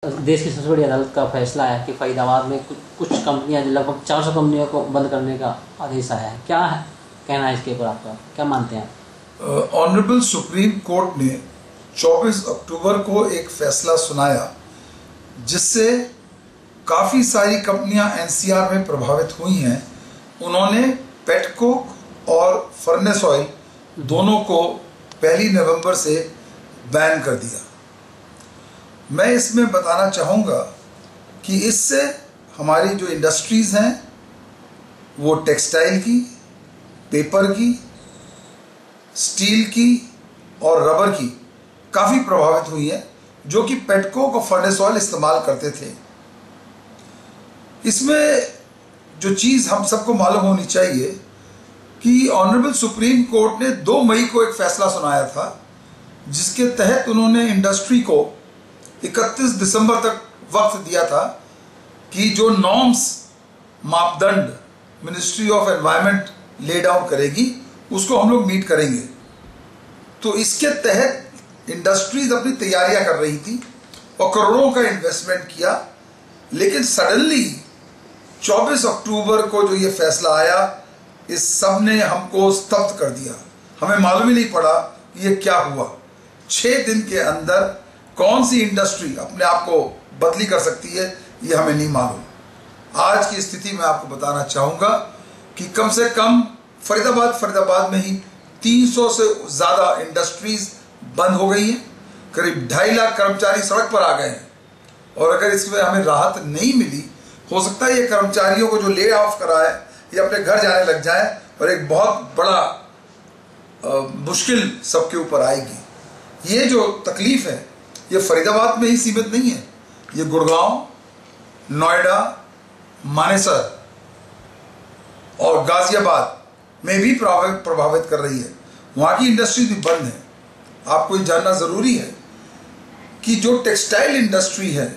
देश की सबसे बड़ी अदालत का फैसला है कि फरीदाबाद में कुछ कंपनियां, लगभग 400 कंपनियों को बंद करने का आदेश आया है। क्या है कहना है इसके ऊपर आपका, क्या मानते हैं? ऑनरेबल सुप्रीम कोर्ट ने 24 अक्टूबर को एक फैसला सुनाया जिससे काफ़ी सारी कंपनियां एनसीआर में प्रभावित हुई हैं। उन्होंने पेटकोक और फर्नेस ऑयल दोनों को 1 नवंबर से बैन कर दिया। मैं इसमें बताना चाहूँगा कि इससे हमारी जो इंडस्ट्रीज़ हैं वो टेक्सटाइल की, पेपर की, स्टील की और रबर की काफ़ी प्रभावित हुई है, जो कि पेटकोक और फर्नेस ऑयल इस्तेमाल करते थे। इसमें जो चीज़ हम सबको मालूम होनी चाहिए कि ऑनरेबल सुप्रीम कोर्ट ने 2 मई को एक फैसला सुनाया था, जिसके तहत उन्होंने इंडस्ट्री को 31 दिसंबर तक वक्त दिया था कि जो नॉर्म्स, मापदंड ministry of environment lay down करेगी उसको हम लोग मीट करेंगे। तो इसके तहत इंडस्ट्रीज अपनी तैयारियां कर रही थी और करोड़ों का इन्वेस्टमेंट किया, लेकिन सडनली 24 अक्टूबर को जो ये फैसला आया, इस सब ने हमको स्तब्ध कर दिया। हमें मालूम ही नहीं पड़ा कि ये क्या हुआ। 6 दिन के अंदर कौन सी इंडस्ट्री अपने आप को बदली कर सकती है, ये हमें नहीं मालूम। आज की स्थिति में आपको बताना चाहूँगा कि कम से कम फरीदाबाद में ही 300 से ज़्यादा इंडस्ट्रीज बंद हो गई हैं। करीब 2.5 लाख कर्मचारी सड़क पर आ गए हैं और अगर इसमें हमें राहत नहीं मिली, हो सकता है ये कर्मचारियों को जो ले ऑफ करा है ये अपने घर जाने लग जाए और एक बहुत बड़ा मुश्किल सबके ऊपर आएगी। ये जो तकलीफ है ये फरीदाबाद में ही सीमित नहीं है, ये गुड़गांव, नोएडा, मानेसर और गाजियाबाद में भी प्रभावित कर रही है। वहाँ की इंडस्ट्री भी बंद है। आपको ये जानना ज़रूरी है कि जो टेक्सटाइल इंडस्ट्री है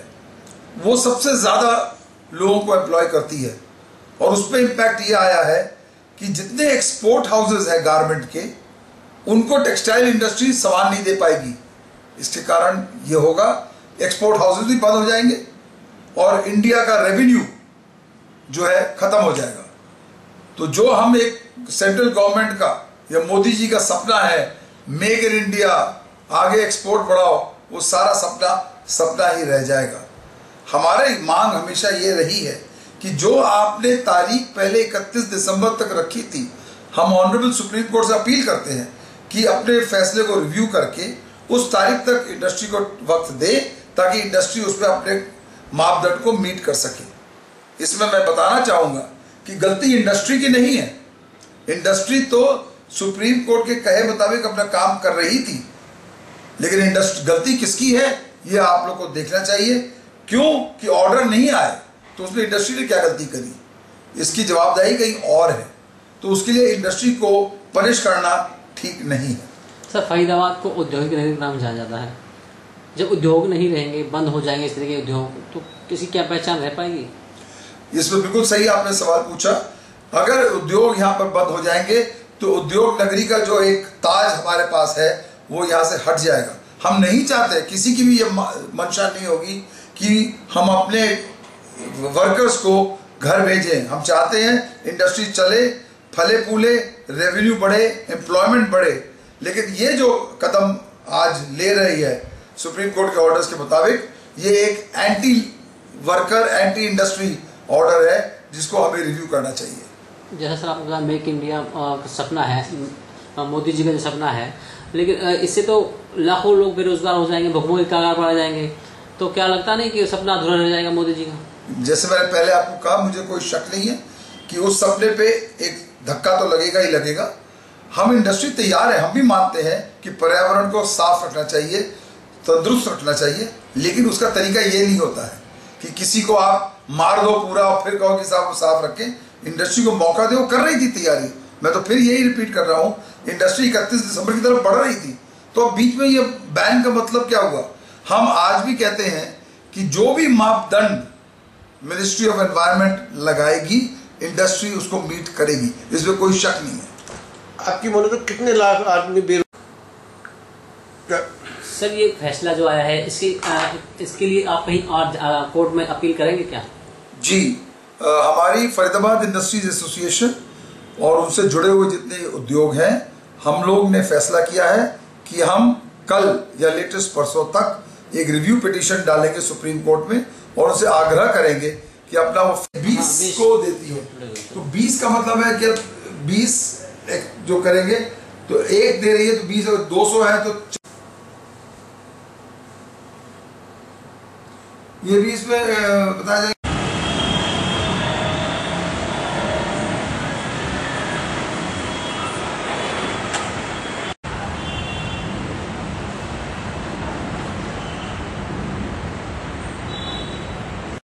वो सबसे ज़्यादा लोगों को एम्प्लॉय करती है और उस पर इम्पैक्ट ये आया है कि जितने एक्सपोर्ट हाउसेज हैं गारमेंट के, उनको टेक्सटाइल इंडस्ट्री सामान नहीं दे पाएगी। इसके कारण ये होगा, एक्सपोर्ट हाउसेज भी बंद हो जाएंगे और इंडिया का रेवेन्यू जो है ख़त्म हो जाएगा। तो जो हम एक सेंट्रल गवर्नमेंट का या मोदी जी का सपना है, मेक इन इंडिया, आगे एक्सपोर्ट बढ़ाओ, वो सारा सपना ही रह जाएगा। हमारी मांग हमेशा ये रही है कि जो आपने तारीख पहले 31 दिसंबर तक रखी थी, हम ऑनरेबल सुप्रीम कोर्ट से अपील करते हैं कि अपने फैसले को रिव्यू करके उस तारीख तक इंडस्ट्री को वक्त दे ताकि इंडस्ट्री उस पर अपने मापदंड को मीट कर सके। इसमें मैं बताना चाहूँगा कि गलती इंडस्ट्री की नहीं है। इंडस्ट्री तो सुप्रीम कोर्ट के कहे मुताबिक अपना काम कर रही थी, लेकिन गलती किसकी है ये आप लोग को देखना चाहिए। क्यों कि ऑर्डर नहीं आए तो उसमें इंडस्ट्री ने क्या गलती करी, इसकी जवाबदेही कहीं और है। तो उसके लिए इंडस्ट्री को पनिश करना ठीक नहीं है। सर, फरीदाबाद को औद्योगिक नगरी के नाम जाना जाता है। जब उद्योग नहीं रहेंगे, बंद हो जाएंगे इस तरह के उद्योग, तो किसी क्या पहचान रह पाएगी? इसमें बिल्कुल सही आपने सवाल पूछा। अगर उद्योग यहाँ पर बंद हो जाएंगे तो उद्योग नगरी का जो एक ताज हमारे पास है वो यहाँ से हट जाएगा। हम नहीं चाहते, किसी की भी ये मंशा नहीं होगी कि हम अपने वर्कर्स को घर भेजें। हम चाहते हैं इंडस्ट्री चले, फले फूले, रेवेन्यू बढ़े, एम्प्लॉयमेंट बढ़े। लेकिन ये जो कदम आज ले रही है सुप्रीम कोर्ट के ऑर्डर्स के मुताबिक, ये एक anti worker, anti industry order है जिसको हमें रिव्यू करना चाहिए। जैसा सर आपका मेक इंडिया सपना है, मोदी जी का जो सपना है, लेकिन इससे तो लाखों लोग बेरोजगार हो जाएंगे, भुखमरी के कगार पर आ जाएंगे। तो क्या लगता नहीं कि सपना अधूरा रह जाएगा मोदी जी का? जैसे मैंने पहले आपको कहा, मुझे कोई शक नहीं है कि उस सपने पे एक धक्का तो लगेगा ही लगेगा। हम इंडस्ट्री तैयार है, हम भी मानते हैं कि पर्यावरण को साफ रखना चाहिए, तंदुरुस्त रखना चाहिए, लेकिन उसका तरीका ये नहीं होता है कि किसी को आप मार दो पूरा और फिर कहो कि साहब साफ रखें। इंडस्ट्री को मौका दे, वो कर रही थी तैयारी। मैं तो फिर यही रिपीट कर रहा हूँ, इंडस्ट्री 31 दिसंबर की तरफ बढ़ रही थी, तो अब बीच में ये बैन का मतलब क्या हुआ? हम आज भी कहते हैं कि जो भी मापदंड मिनिस्ट्री ऑफ एनवायरनमेंट लगाएगी, इंडस्ट्री उसको मीट करेगी, इसमें कोई शक नहीं है। आपकी बोले तो कितने लाख आदमी सर ये फैसला जो आया है इसके लिए आप कहीं और कोर्ट में अपील करेंगे क्या? जी, हमारी फरीदाबाद इंडस्ट्रीज एसोसिएशन और उनसे जुड़े हुए जितने उद्योग हैं, हम लोग ने फैसला किया है कि हम कल या लेटेस्ट परसों तक एक रिव्यू पिटीशन डालेंगे सुप्रीम कोर्ट में और उनसे आग्रह करेंगे कि अपना वो 20 को देती हो। तो 20 का मतलब है कि 20 जो करेंगे तो एक दे रही है तो 20, अगर 200 है तो ये भी इसमें बताया जाएगा।